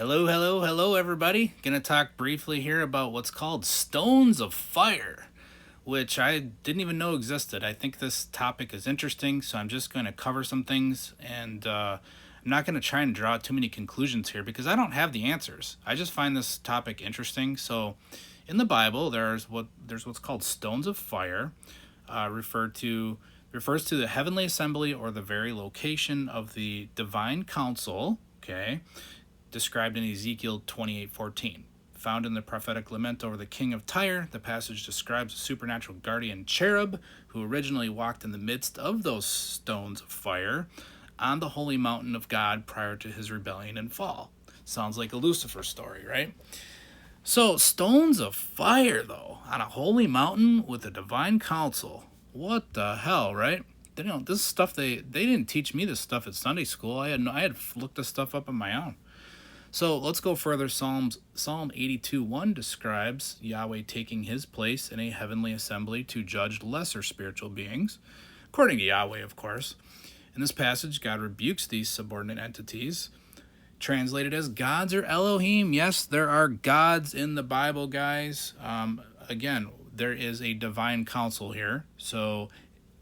Hello, hello, hello, everybody. Gonna talk briefly here about what's called stones of fire, which I didn't even know existed. I think this topic is interesting, so I'm just going to cover some things, and I'm not going to try and draw too many conclusions here because I don't have the answers. I just find this topic interesting. So, in the Bible, there's what's called stones of fire, referred to refers to the heavenly assembly or the very location of the divine council. Okay, described in Ezekiel 28:14. Found in the prophetic lament over the king of Tyre, the passage describes a supernatural guardian cherub who originally walked in the midst of those stones of fire on the holy mountain of God prior to his rebellion and fall. Sounds like a Lucifer story, right? So, stones of fire, though, on a holy mountain with a divine council. What the hell, right? This stuff they didn't teach me this stuff at Sunday school. I had looked this stuff up on my own. So let's go further. Psalm 82:1 describes Yahweh taking his place in a heavenly assembly to judge lesser spiritual beings, according to Yahweh, of course. In this passage, God rebukes these subordinate entities, translated as gods or Elohim. Yes, there are gods in the Bible, guys. Again, there is a divine council here. So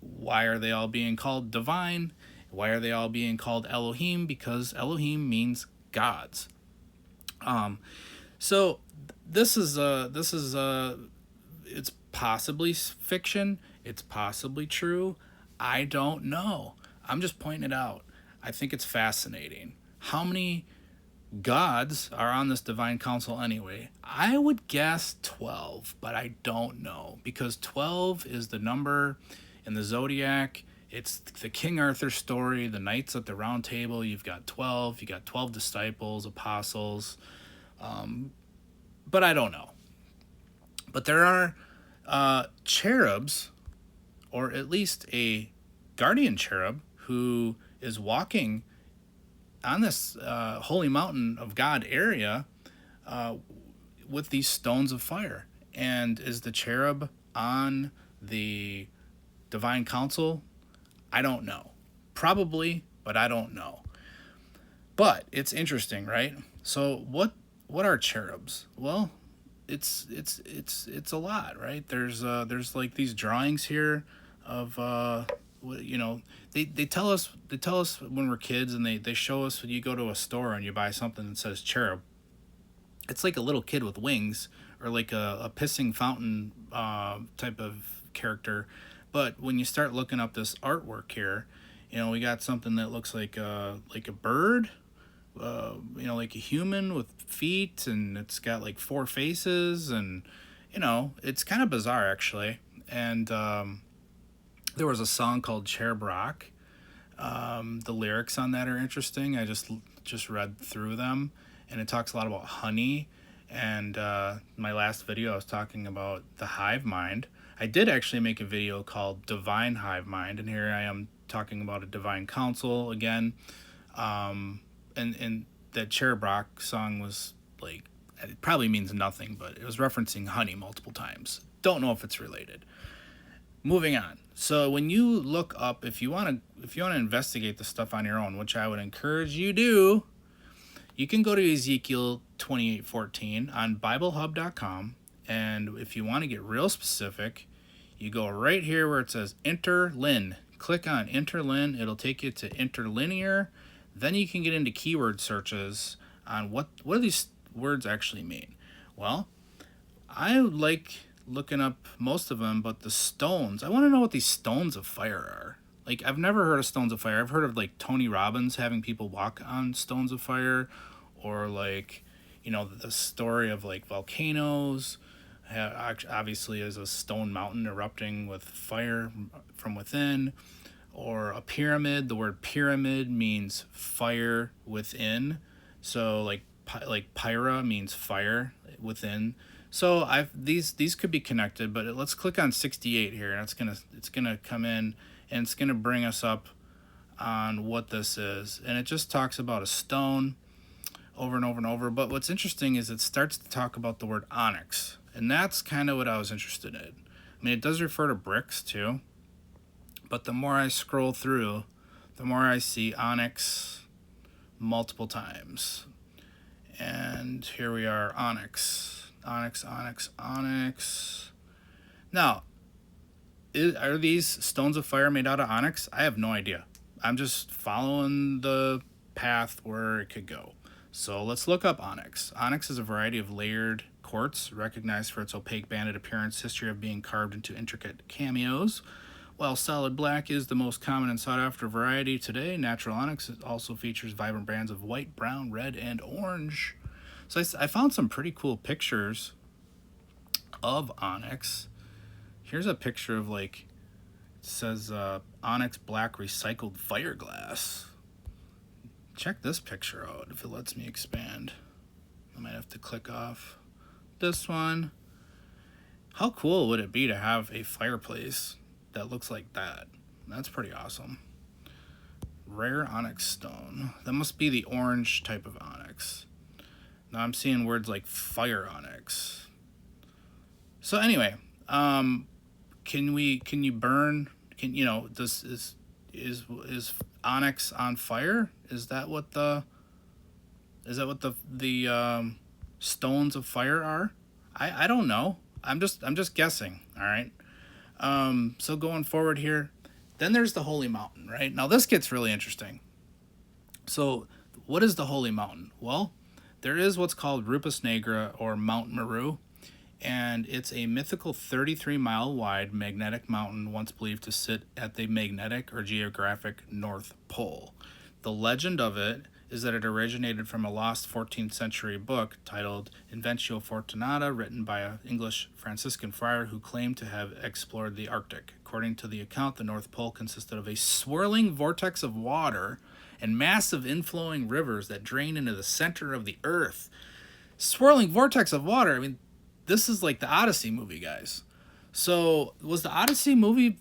why are they all being called divine? Why are they all being called Elohim? Because Elohim means gods. So this is it's possibly fiction. It's possibly true. I don't know. I'm just pointing it out. I think it's fascinating. How many gods are on this divine council anyway? I would guess 12, but I don't know because 12 is the number in the zodiac. It's the King Arthur story, the Knights at the Round Table. You've got 12. You got 12 disciples, apostles. But I don't know. But there are cherubs, or at least a guardian cherub, who is walking on this holy mountain of God area with these stones of fire. And is the cherub on the divine council? I don't know. Probably, but I don't know. But it's interesting, right? So what are cherubs? Well, it's a lot, right? There's like these drawings here of they tell us when we're kids, and they show us when you go to a store and you buy something that says cherub. It's like a little kid with wings, or like a pissing fountain type of character. But when you start looking up this artwork here, we got something that looks like a bird, like a human with feet, and it's got like four faces, and it's kind of bizarre actually. And there was a song called Cherub. The lyrics on that are interesting. I just read through them, and it talks a lot about honey. And my last video, I was talking about the hive mind. I did actually make a video called Divine Hive Mind, and here I am talking about a divine council again. And that Cherub song was like, it probably means nothing, but it was referencing honey multiple times. Don't know if it's related. Moving on. So when you look up, if you want to investigate the stuff on your own, which I would encourage you do, you can go to Ezekiel 28:14 on BibleHub.com, and if you want to get real specific, you go right here where it says interlin. Click on interlin. It'll take you to interlinear. Then you can get into keyword searches on what do these words actually mean. Well, I like looking up most of them, but the stones, I want to know what these stones of fire are. Like, I've never heard of stones of fire. I've heard of like Tony Robbins having people walk on stones of fire, or like, the story of like volcanoes. Obviously, is a stone mountain erupting with fire from within, or a pyramid. The word pyramid means fire within. So like pyra means fire within. So these could be connected, but let's click on 68 here, and it's gonna come in, and it's gonna bring us up on what this is, and it just talks about a stone over and over and over. But what's interesting is it starts to talk about the word onyx, and that's kind of what I was interested in. I mean, it does refer to bricks too, but the more I scroll through, the more I see onyx multiple times. And here we are, Onyx. Onyx, Onyx, Onyx. Now, are these stones of fire made out of onyx? I have no idea. I'm just following the path where it could go. So let's look up onyx. Onyx is a variety of layered quartz, recognized for its opaque banded appearance, history of being carved into intricate cameos. While solid black is the most common and sought after variety today, natural onyx also features vibrant bands of white, brown, red, and orange. So I found some pretty cool pictures of onyx. Here's a picture of, like, it says onyx black recycled fiberglass. Check this picture out if it lets me expand. I might have to click off this one. How cool would it be to have a fireplace that looks like that? That's pretty awesome. Rare onyx stone. That must be the orange type of onyx. Now I'm seeing words like fire onyx. So anyway, can you burn? This is onyx on fire? Is that what the stones of fire are? I don't know. I'm just guessing. All right. So going forward here, then there's the holy mountain, right? Now this gets really interesting. So what is the holy mountain? Well, there is what's called Rupis Nigra, or Mount Meru, and it's a mythical 33-mile wide magnetic mountain once believed to sit at the magnetic or geographic North Pole. The legend of it is that it originated from a lost 14th century book titled Inventio Fortunata, written by an English Franciscan friar who claimed to have explored the Arctic. According to the account, the North Pole consisted of a swirling vortex of water and massive inflowing rivers that drain into the center of the earth. Swirling vortex of water, I mean, this is like the Odyssey movie, guys. So was the Odyssey movie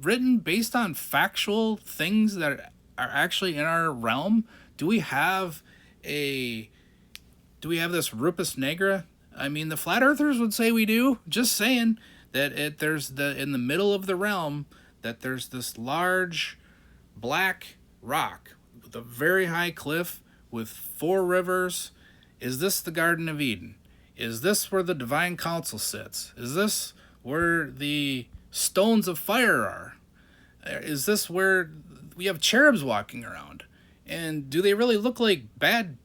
written based on factual things that are actually in our realm? Do we have this Rupis Nigra? I mean, the flat earthers would say we do. Just saying that there's in the middle of the realm that there's this large black rock with a very high cliff with 4 rivers. Is this the Garden of Eden? Is this where the divine council sits? Is this where the stones of fire are? Is this where we have cherubs walking around? And do they really look like bad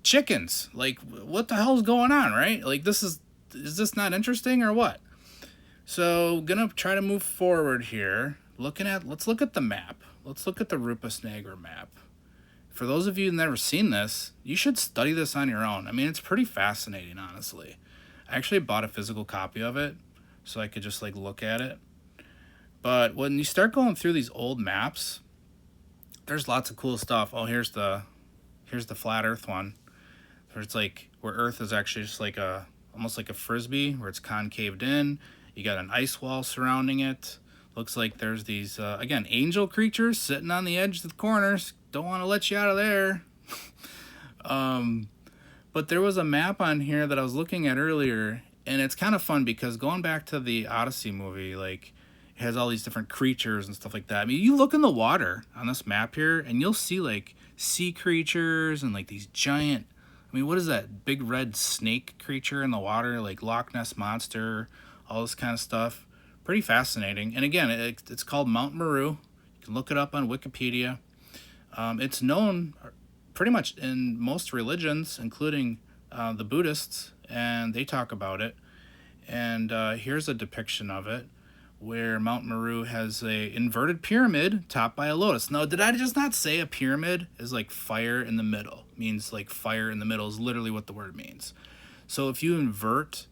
chickens? Like, what the hell's going on, right? Like, is this not interesting or what? So, gonna try to move forward here. Let's look at the map. Let's look at the Rupis Nigra map. For those of you who've never seen this, you should study this on your own. I mean, it's pretty fascinating, honestly. I actually bought a physical copy of it so I could just, like, look at it. But when you start going through these old maps, there's lots of cool stuff. Oh, here's the flat earth one. There's like where earth is actually just like almost like a frisbee where it's concaved in. You got an ice wall surrounding it. Looks like there's these again, angel creatures sitting on the edge of the corners. Don't want to let you out of there. But there was a map on here that I was looking at earlier, and it's kind of fun because going back to the Odyssey movie, like, it has all these different creatures and stuff like that. I mean, you look in the water on this map here, and you'll see, like, sea creatures and, like, these giant... I mean, what is that big red snake creature in the water? Like, Loch Ness Monster, all this kind of stuff. Pretty fascinating. And, again, it's called Mount Meru. You can look it up on Wikipedia. It's known pretty much in most religions, including the Buddhists, and they talk about it. And here's a depiction of it, where Mount Meru has a inverted pyramid topped by a lotus. Now, did I just not say a pyramid is like fire in the middle? It means like fire in the middle is literally what the word means. So if you invert,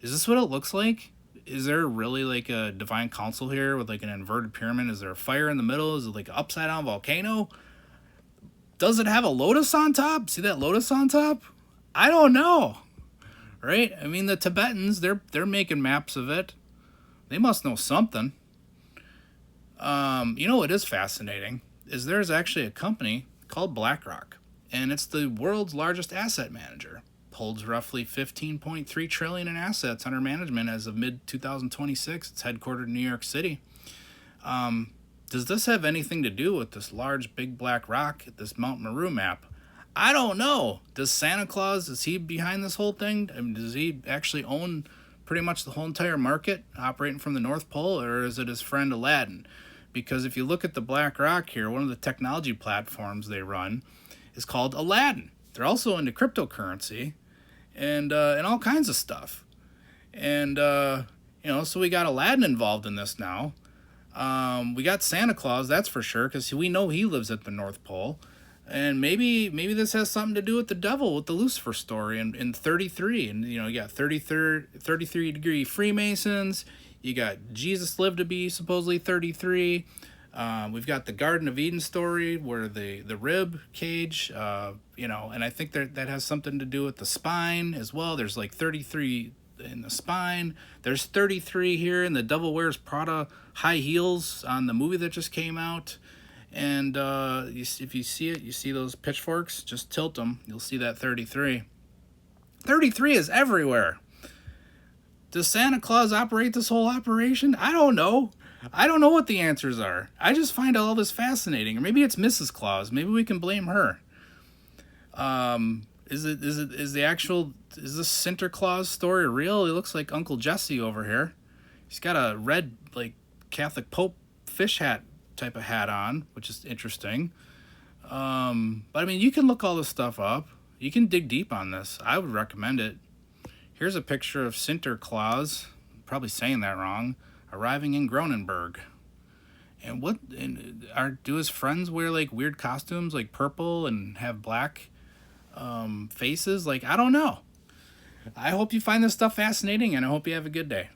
is this what it looks like? Is there really like a divine council here with like an inverted pyramid? Is there a fire in the middle? Is it like an upside down volcano? Does it have a lotus on top? See that lotus on top? I don't know. Right? I mean, the Tibetans, they're making maps of it. They must know something. What is fascinating is there's actually a company called Blackrock, and it's the world's largest asset manager. Holds roughly 15.3 trillion in assets under management as of mid-2026. It's headquartered in New York City. Does this have anything to do with this large big black rock at this Mount Meru map? I don't know. Does Santa Claus, is he behind this whole thing? I mean, does he actually own pretty much the whole entire market operating from the North Pole, or is it his friend Aladdin? Because if you look at the Blackrock here, one of the technology platforms they run is called Aladdin. They're also into cryptocurrency and all kinds of stuff. And so we got Aladdin involved in this now. We got Santa Claus, that's for sure, because we know he lives at the North Pole. And maybe this has something to do with the devil, with the Lucifer story in 33. And, you got 33 degree Freemasons. You got Jesus lived to be supposedly 33. We've got the Garden of Eden story where the rib cage, and I think that has something to do with the spine as well. There's like 33 in the spine. There's 33 here in the Devil Wears Prada high heels on the movie that just came out. And if you see it, you see those pitchforks, just tilt them. You'll see that 33. 33 is everywhere. Does Santa Claus operate this whole operation? I don't know. I don't know what the answers are. I just find all this fascinating. Or maybe it's Mrs. Claus. Maybe we can blame her. Is this Sinterklaas story real? He looks like Uncle Jesse over here. He's got a red, like, Catholic Pope fish hat type of hat on, which is interesting. But I mean, you can look all this stuff up. You can dig deep on this. I would recommend it. Here's a picture of Sinterklaas, probably saying that wrong, arriving in Gronenberg. And do his friends wear like weird costumes, like purple and have black faces? Like, I don't know. I hope you find this stuff fascinating, and I hope you have a good day.